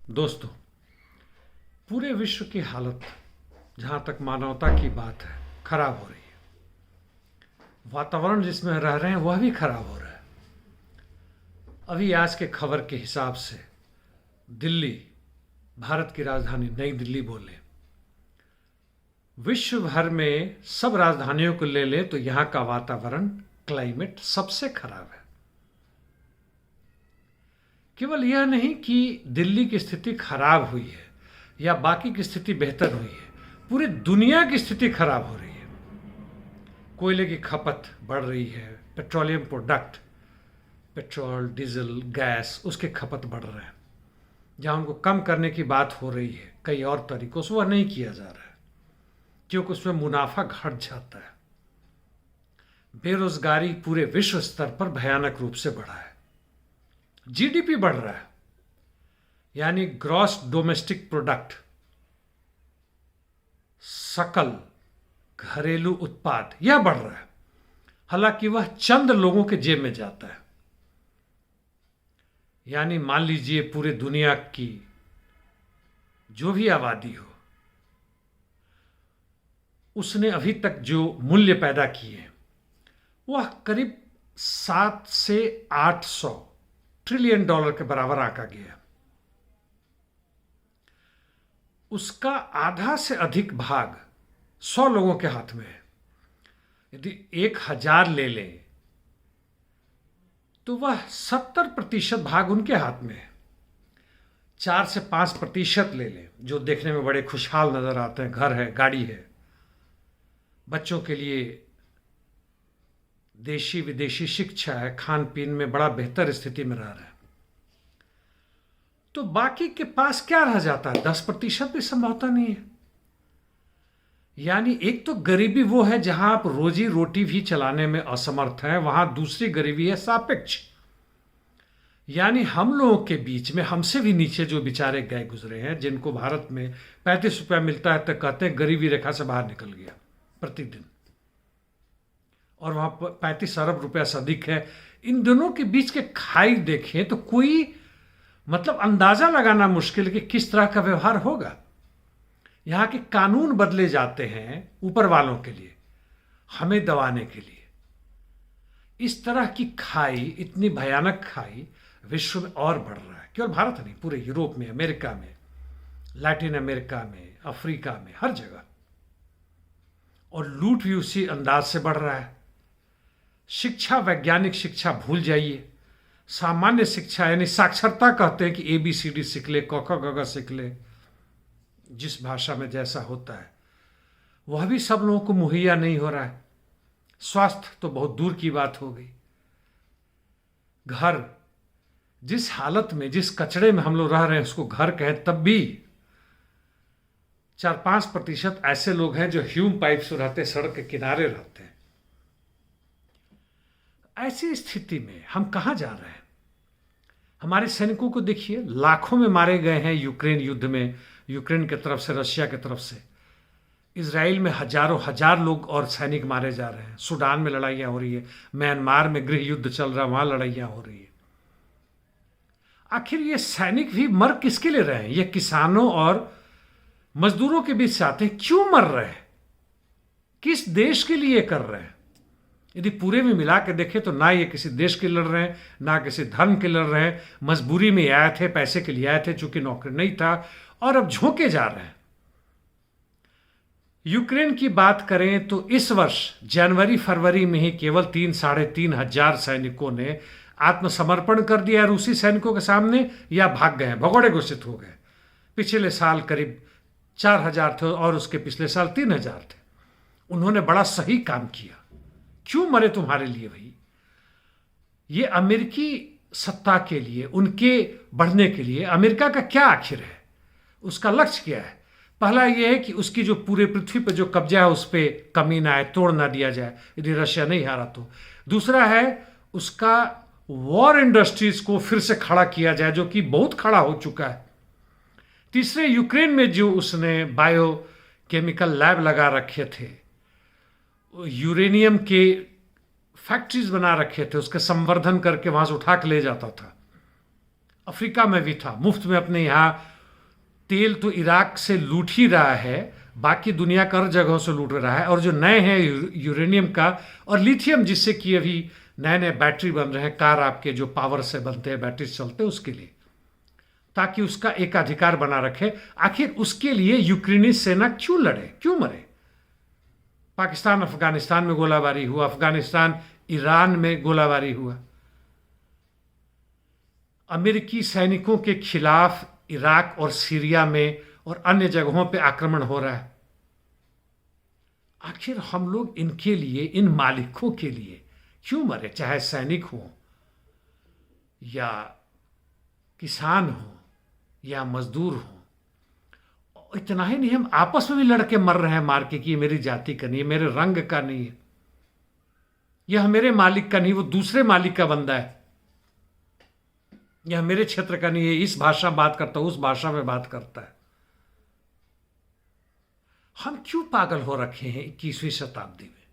दोस्तों, पूरे विश्व की हालत जहाँ तक मानवता की बात है खराब हो रही है। वातावरण जिसमें रह रहे हैं वह भी खराब हो रहा है। अभी आज के खबर के हिसाब से दिल्ली, भारत की राजधानी नई दिल्ली बोले, विश्व भर में सब राजधानियों को ले ले तो यहाँ का वातावरण, क्लाइमेट सबसे खराब है। केवल यह नहीं कि दिल्ली की स्थिति खराब हुई है या बाकी की स्थिति बेहतर हुई है, पूरी दुनिया की स्थिति खराब हो रही है। कोयले की खपत बढ़ रही है, petroleum product, petrol, diesel, gas, उसके खपत बढ़ रहे हैं। जहाँ उनको कम करने की बात हो रही है कई और तरीकों से, वह नहीं किया जा रहा है क्योंकि उसमें मुनाफा घट जाता है। बेरोजगारी पूरे विश्व स्तर पर भयानक रूप से बढ़ा है। जीडीपी बढ़ रहा है, यानी ग्रॉस डोमेस्टिक प्रोडक्ट, सकल घरेलू उत्पाद, यह बढ़ रहा है। हालांकि वह चंद लोगों के जेब में जाता है। यानी मान लीजिए पूरे दुनिया की जो भी आबादी हो, उसने अभी तक जो मूल्य पैदा किए वह करीब 7 से 800 ट्रिलियन डॉलर के बराबर आंका गया। उसका आधा से अधिक भाग 100 लोगों के हाथ में है। यदि 1000 ले लें तो वह 70% भाग उनके हाथ में है। 4 से 5% ले लें जो देखने में बड़े खुशहाल नजर आते हैं, घर है, गाड़ी है, बच्चों के लिए देशी विदेशी शिक्षा है, खान पीन में बड़ा बेहतर स्थिति में रह रहा है, तो बाकी के पास क्या रह जाता है? 10% भी संभवता नहीं है। यानी एक तो गरीबी वो है जहां आप रोजी रोटी भी चलाने में असमर्थ हैं, वहां दूसरी गरीबी है सापेक्ष। यानी हम लोगों के बीच में हमसे भी नीचे जो बेचारे गए गुजरे हैं, जिनको भारत में 35 रुपया मिलता है तो कहते हैं गरीबी रेखा से बाहर निकल गया प्रतिदिन, और वहां 35 अरब रुपया से अधिक है। इन दोनों के बीच के खाई देखें तो कोई मतलब अंदाजा लगाना मुश्किल कि किस तरह का व्यवहार होगा। यहां के कानून बदले जाते हैं ऊपर वालों के लिए, हमें दबाने के लिए। इस तरह की खाई, इतनी भयानक खाई विश्व में और बढ़ रहा है। केवल भारत नहीं, पूरे यूरोप में, अमेरिका में, लैटिन अमेरिका में, अफ्रीका में, हर जगह। और लूट भी उसी अंदाज से बढ़ रहा है। शिक्षा, वैज्ञानिक शिक्षा भूल जाइए। सामान्य शिक्षा यानी साक्षरता कहते हैं कि ABCD सीख ले, क ख ग घ सीख ले, जिस भाषा में जैसा होता है, वह भी सब लोगों को मुहैया नहीं हो रहा है। स्वास्थ्य तो बहुत दूर की बात हो गई। घर, जिस हालत में, जिस कचड़े में हम लोग रह रहे हैं उसको घर कहें तब भी 4-5% ऐसे लोग हैं जो ह्यूम पाइप से रहते, सड़क के किनारे रहते हैं। ऐसी स्थिति में हम कहां जा रहे हैं? हमारे सैनिकों को देखिए, लाखों में मारे गए हैं यूक्रेन युद्ध में, यूक्रेन की तरफ से, रशिया की तरफ से। इजराइल में हजारों हजार लोग और सैनिक मारे जा रहे हैं। सूडान में लड़ाइयां हो रही है, म्यांमार में गृह युद्ध चल रहा है, वहां लड़ाइयां हो रही है। आखिर ये सैनिक भी मर किसके लिए रहे हैं? ये किसानों और मजदूरों के बीच से आते हैं। क्यों मर रहे हैं? किस देश के लिए कर रहे हैं? यदि पूरे में मिला के देखें तो ना ये किसी देश के लड़ रहे हैं, ना किसी धर्म के लड़ रहे हैं। मजबूरी में आए थे, पैसे के लिए आए थे, चूंकि नौकरी नहीं था, और अब झोंके जा रहे हैं। यूक्रेन की बात करें तो इस वर्ष जनवरी फरवरी में ही केवल 3-3.5 हजार सैनिकों ने आत्मसमर्पण कर दिया रूसी सैनिकों के सामने, या भाग गए, भगोड़े घोषित हो गए। पिछले साल करीब 4000 थे और उसके पिछले साल 3000 थे। उन्होंने बड़ा सही काम किया। क्यों मरे तुम्हारे लिए भाई? ये अमेरिकी सत्ता के लिए, उनके बढ़ने के लिए अमेरिका का क्या आखिर है? उसका लक्ष्य क्या है? पहला यह है कि उसकी जो पूरे पृथ्वी पर जो कब्जा है उस पर कमी ना आए, तोड़ ना दिया जाए यदि रशिया नहीं हारा तो। दूसरा है उसका वॉर इंडस्ट्रीज को फिर से खड़ा किया जाए, जो कि बहुत खड़ा हो चुका है। तीसरे, यूक्रेन में जो उसने बायो केमिकल लैब लगा रखे थे, यूरेनियम के फैक्ट्रीज बना रखे थे, उसके संवर्धन करके वहां से उठा के ले जाता था। अफ्रीका में भी था, मुफ्त में अपने यहाँ तेल तो इराक से लूट ही रहा है, बाकी दुनिया का हर जगहों से लूट रहा है। और जो नए हैं यूरेनियम का और लिथियम, जिससे कि अभी नए नए बैटरी बन रहे हैं, कार आपके जो पावर से बनते हैं, बैटरी से चलते हैं, उसके लिए, ताकि उसका एकाधिकार बना रखे। आखिर उसके लिए यूक्रेनी सेना क्यों लड़े, क्यों मरे? पाकिस्तान अफगानिस्तान में गोलाबारी हुआ, अफगानिस्तान ईरान में गोलाबारी हुआ, अमेरिकी सैनिकों के खिलाफ इराक और सीरिया में और अन्य जगहों पे आक्रमण हो रहा है। आखिर हम लोग इनके लिए, इन मालिकों के लिए क्यों मरे? चाहे सैनिक हो या किसान हो या मजदूर हो। इतना ही नहीं, हम आपस में भी लड़के मर रहे हैं मार के कि ये मेरी जाति का नहीं है, मेरे रंग का नहीं है, यह मेरे मालिक का नहीं, वो दूसरे मालिक का बंदा है, यह मेरे क्षेत्र का नहीं है, इस भाषा बात करता है, उस भाषा में बात करता है। हम क्यों पागल हो रखे हैं 21वीं शताब्दी में?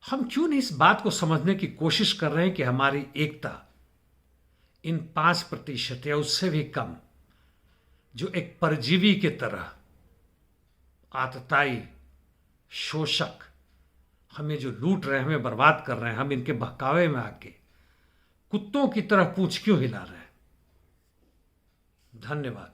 हम क्यों नहीं इस बात को समझने की कोशिश कर रहे हैं कि हमारी एकता इन 5% या उससे भी कम, जो एक परजीवी के तरह आतताई शोषक हमें जो लूट रहे हैं, हमें बर्बाद कर रहे हैं, हम इनके बहकावे में आके कुत्तों की तरह पूंछ क्यों हिला रहे हैं? धन्यवाद।